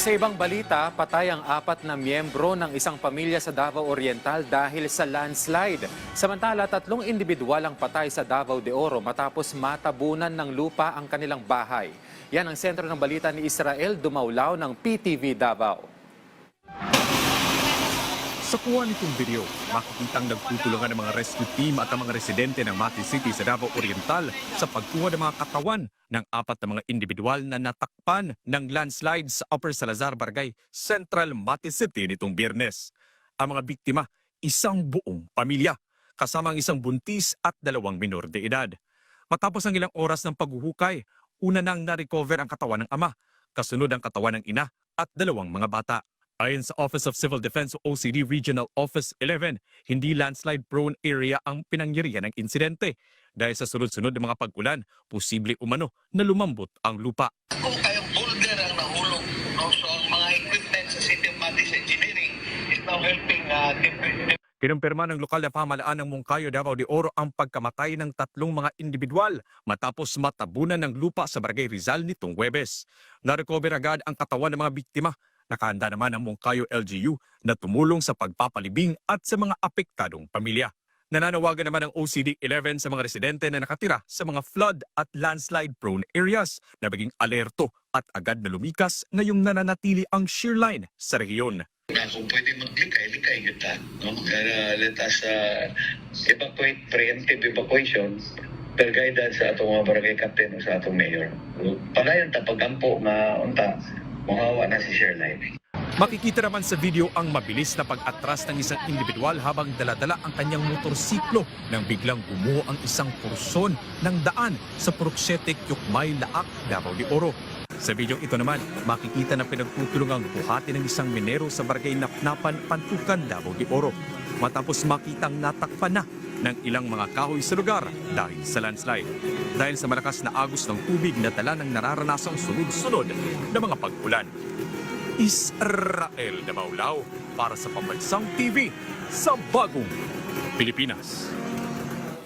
Sa ibang balita, patay ang 4 na miyembro ng isang pamilya sa Davao Oriental dahil sa landslide. Samantala, 3 individual ang patay sa Davao de Oro matapos matabunan ng lupa ang kanilang bahay. Yan ang sentro ng balita ni Israel Dumaulaw ng PTV Davao. Sa kuha nitong video, makikitang nagtutulungan ng mga rescue team at ang mga residente ng Mati City sa Davao Oriental sa pagkuha ng mga katawan ng 4 na mga individual na natakpan ng landslide sa Upper Salazar Barangay, Central Mati City nitong Biyernes. Ang mga biktima, isang buong pamilya, kasama ang isang buntis at 2 minor de edad. Matapos ang ilang oras ng paghuhukay, una nang na-recover ang katawan ng ama, kasunod ang katawan ng ina at 2 mga bata. Ayon sa Office of Civil Defense o OCD Regional Office 11, hindi landslide-prone area ang pinangyarihan ng insidente. Dahil sa sunod-sunod na mga pag-ulan, posible umano na lumambot ang lupa. Kung kayong boulder ang nahulog, no? So ang mga equipment sa City of Matis Engineering is now helping Kinumpirma ng lokal na pamahalaan ng Moncayo, Davao de Oro ang pagkamatay ng 3 mga individual matapos matabunan ng lupa sa Barangay Rizal nitong Huwebes. Na-recover agad ang katawan ng mga biktima. Nakahanda naman ang Moncayo LGU na tumulong sa pagpapalibing at sa mga apektadong pamilya. Nananawagan naman ang OCD-11 sa mga residente na nakatira sa mga flood at landslide-prone areas na maging alerto at agad na lumikas ngayong nananatili ang shear line sa rehiyon. kung pwede maglikay-likay yun ta. No? Let us evacuate, preemptive evacuation per guidance sa atong mga barangay captain o sa atong mayor. Pagayon ta pagampo nga unta, mahawa na si Sherline. Makikita naman sa video ang mabilis na pag-atras ng isang individual habang daladala ang kanyang motorsiklo nang biglang gumuho ang isang porson ng daan sa Puruksetek, Yukmay, Laak, Davao de Oro. Sa video ito naman, makikita na pinagtutulungang buhati ng isang minero sa barangay Napnapan, Pantukan, Davao de Oro. Matapos makitang natakpan na ng ilang mga kahoy sa lugar dahil sa landslide. Dahil sa malakas na agos ng tubig na dala ng nararanasang sunod-sunod na mga pag-ulan. Israel Dumaulaw para sa Pambansang TV sa Bagong Pilipinas.